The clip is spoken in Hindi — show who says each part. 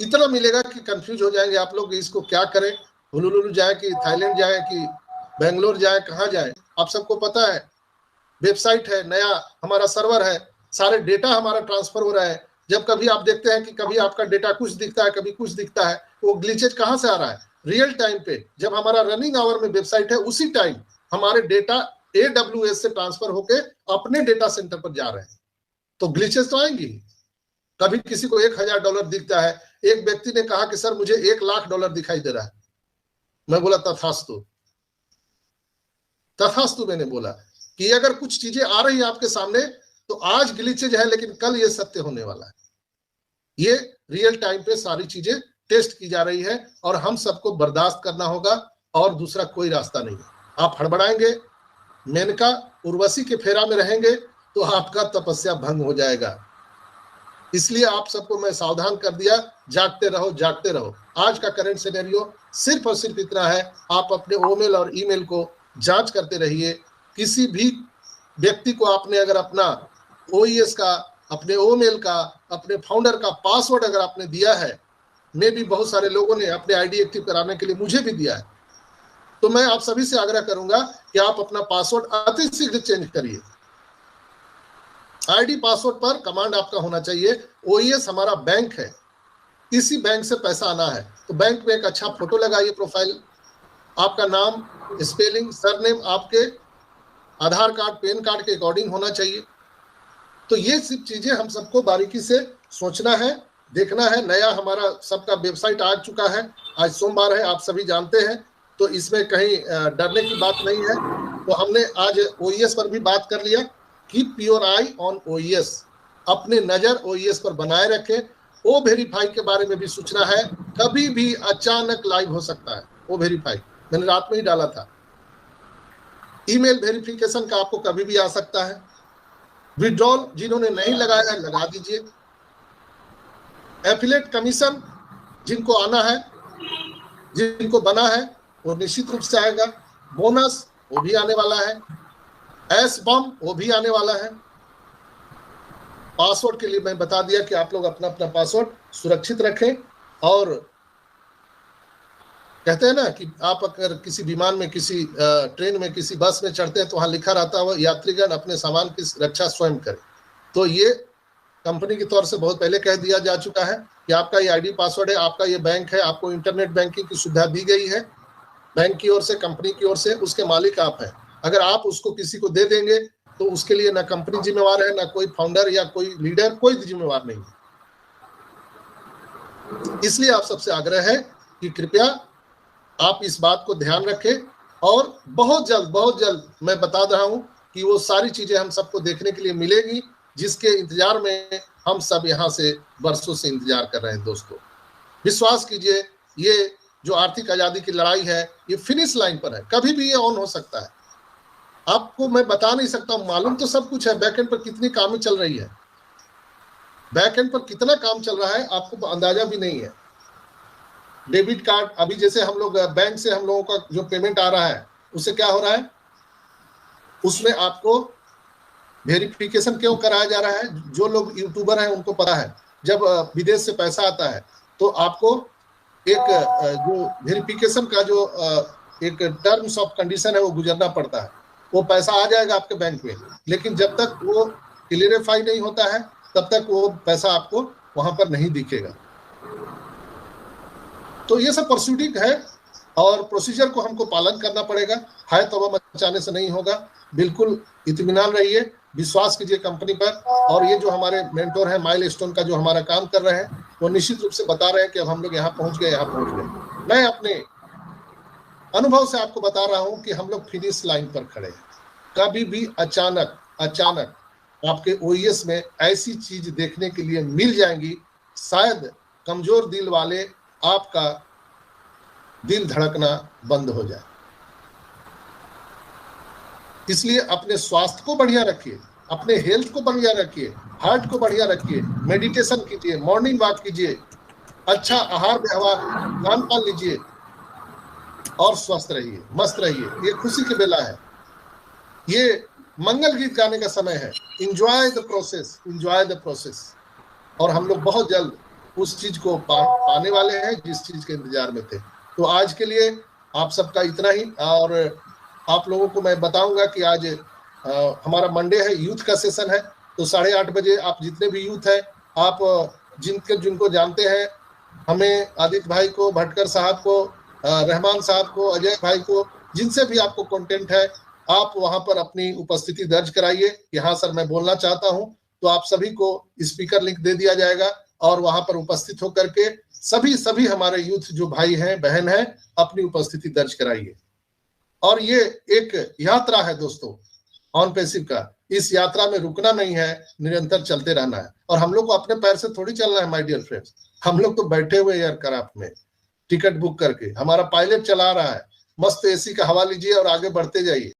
Speaker 1: इतना मिलेगा कि कंफ्यूज हो जाएंगे आप लोग, इसको क्या करें, हुलुलुलु जाए कि थाईलैंड जाए कि बेंगलोर जाए, कहाँ जाए। आप सबको पता है वेबसाइट है, नया हमारा सर्वर है, सारे डेटा हमारा ट्रांसफर हो रहा है। जब कभी आप देखते हैं कि कभी आपका डेटा कुछ दिखता है, कभी कुछ दिखता है, वो ग्लिचेज कहाँ से आ रहा है? रियल टाइम पे जब हमारा रनिंग आवर में वेबसाइट है, उसी टाइम हमारे डेटा AWS से ट्रांसफर होके अपने डेटा सेंटर पर जा रहे हैं, तो ग्लिचेस तो आएंगी। कभी किसी को $1000 दिखता है, एक व्यक्ति ने कहा कि सर मुझे $1,00,000 दिखाई दे रहा है। मैं बोला तथास्तु, तथास्तु मैंने बोला कि अगर कुछ चीजें आ रही है आपके सामने तो आज ग्लिचेज है, लेकिन कल ये सत्य होने वाला है। ये रियल टाइम पे सारी चीजें टेस्ट की जा रही है और हम सबको बर्दाश्त करना होगा, और दूसरा कोई रास्ता नहीं है। आप हड़बड़ाएंगे, मेनका उर्वशी के फेरा में रहेंगे तो आपका तपस्या भंग हो जाएगा। इसलिए आप सबको मैं सावधान कर दिया, जागते रहो, जागते रहो। आज का करंट सिनेरियो सिर्फ और सिर्फ इतना है, आप अपने ओमेल और ईमेल को जांच करते रहिए। किसी भी व्यक्ति को आपने अगर अपना OES का, अपने ओमेल का, अपने फाउंडर का पासवर्ड अगर आपने दिया है, मैं भी बहुत सारे लोगों ने अपने आईडी एक्टिव कराने के लिए मुझे भी दिया है, तो मैं आप सभी से आग्रह करूंगा कि आप अपना पासवर्ड अति शीघ्र चेंज करिए। आईडी पासवर्ड पर कमांड आपका होना चाहिए। OES हमारा बैंक है, इसी बैंक से पैसा आना है, तो बैंक में एक अच्छा फोटो लगाइए, प्रोफाइल, आपका नाम, स्पेलिंग, सरनेम आपके आधार कार्ड, पैन कार्ड के अकॉर्डिंग होना चाहिए। तो ये सब चीजें हम सबको बारीकी से सोचना है, देखना है। नया हमारा सबका वेबसाइट आ चुका है, आज सोमवार है, आप सभी जानते हैं, तो इसमें कहीं डरने की बात नहीं है। तो हमने आज OES पर भी बात कर लिया। Keep your I on OES, अपने नजर OES पर बनाए रखें। ओ वेरीफाई के बारे में भी सूचना है, कभी भी अचानक लाइव हो सकता है ओ वेरीफाई, मैंने रात में ही डाला था। ईमेल वेरिफिकेशन का आपको कभी भी आ सकता है। विड्रॉल जिन्होंने नहीं लगाया है लगा दीजिए। एफिलिएट कमीशन जिनको आना है, जिनको बना है, वो निश्चित रूप से आएगा। बोनस वो भी आने वाला है, एस बम वो भी आने वाला है। पासवर्ड के लिए मैं बता दिया कि आप लोग अपना अपना पासवर्ड सुरक्षित रखें। और कहते हैं ना कि आप अगर किसी विमान में, किसी ट्रेन में, किसी बस में चढ़ते हैं तो वहां लिखा रहता है यात्रीगण अपने सामान की रक्षा स्वयं करें। तो ये कंपनी की तौर से बहुत पहले कह दिया जा चुका है कि आपका ये आईडी पासवर्ड है, आपका ये बैंक है, आपको इंटरनेट बैंकिंग की सुविधा दी गई है बैंक की ओर से, कंपनी की ओर से, उसके मालिक आप हैं। अगर आप उसको किसी को दे देंगे तो उसके लिए ना कंपनी जिम्मेवार है, ना कोई फाउंडर या कोई लीडर, कोई जिम्मेवार नहीं है। इसलिए आप सबसे आग्रह है कि कृपया आप इस बात को ध्यान रखें, और बहुत जल्द मैं बता रहा हूं कि वो सारी चीजें हम सबको देखने के लिए मिलेगी, जिसके इंतजार में हम सब यहाँ से वर्षों से इंतजार कर रहे हैं। दोस्तों विश्वास कीजिए, ये जो आर्थिक आजादी की लड़ाई है ये फिनिश लाइन पर है, कभी भी ये ऑन हो सकता है। आपको मैं बता नहीं सकता, मालूम तो सब कुछ है, बैकएंड पर कितनी कामें चल रही है, बैकएंड पर कितना काम चल रहा है आपको अंदाजा भी नहीं है। डेबिट कार्ड, अभी जैसे हम लोग बैंक से हम लोगों का जो पेमेंट आ रहा है उससे क्या हो रहा है, उसमें आपको वेरिफिकेशन क्यों कराया जा रहा है। जो लोग यूट्यूबर हैं उनको पता है, जब विदेश से पैसा आता है तो आपको एक जो वेरिफिकेशन का जो एक टर्म्स ऑफ कंडीशन है वो गुजरना पड़ता है। वो पैसा आ जाएगा आपके बैंक में, लेकिन जब तक वो क्लियरिफाई नहीं होता है तब तक वो पैसा आपको वहां पर नहीं दिखेगा। तो ये सब प्रोसीडिंग है और प्रोसीजर को हमको पालन करना पड़ेगा। है तो वह मचाने से नहीं होगा। बिल्कुल इत्मीनान रहिए, विश्वास कीजिए कंपनी पर। और ये जो हमारे मेंटोर हैं माइलस्टोन का जो हमारा काम कर रहे हैं, वो निश्चित रूप से बता रहे हैं कि अब हम लोग यहाँ पहुंच गए, यहाँ पहुंच गए। मैं अपने अनुभव से आपको बता रहा हूं कि हम लोग फिनिश लाइन पर खड़े हैं। कभी भी अचानक आपके OES में ऐसी चीज देखने के लिए मिल जाएंगी, शायद कमजोर दिल वाले आपका दिल धड़कना बंद हो जाए। इसलिए अपने स्वास्थ्य को बढ़िया रखिए, अपने हेल्थ को बढ़िया रखिए, हार्ट को बढ़िया रखिए, मेडिटेशन कीजिए, मॉर्निंग वॉक कीजिए, अच्छा आहार व्यवहार खान पान लीजिए और स्वस्थ रहिए, मस्त रहिए। ये खुशी की बेला है, ये मंगल गीत गाने का समय है। Enjoy the process, enjoy the process. और हम लोग बहुत जल्द उस चीज को पाने वाले हैं जिस चीज के इंतजार में थे। तो आज के लिए आप सबका इतना ही। और आप लोगों को मैं बताऊंगा कि आज हमारा मंडे है, यूथ का सेशन है। तो 8:30 बजे आप जितने भी यूथ है, आप जिनको जानते हैं, हमें आदित्य भाई को, भटकर साहब को, रहमान साहब को, अजय भाई को, जिनसे भी आपको कंटेंट है, आप वहां पर अपनी उपस्थिति दर्ज कराइए कि हाँ सर मैं बोलना चाहता हूं। तो आप सभी को स्पीकर लिंक दे दिया जाएगा और वहां पर उपस्थित होकर के सभी हमारे यूथ जो भाई हैं, बहन हैं, अपनी उपस्थिति दर्ज कराइए। और ये एक यात्रा है दोस्तों, ऑन पैसिव का। इस यात्रा में रुकना नहीं है, निरंतर चलते रहना है। और हम लोग को अपने पैर से थोड़ी चलना है माय डियर फ्रेंड्स। हम लोग तो बैठे हुए एयरक्राफ्ट में टिकट बुक करके, हमारा पायलट चला रहा है, मस्त एसी का हवा लीजिए और आगे बढ़ते जाइए।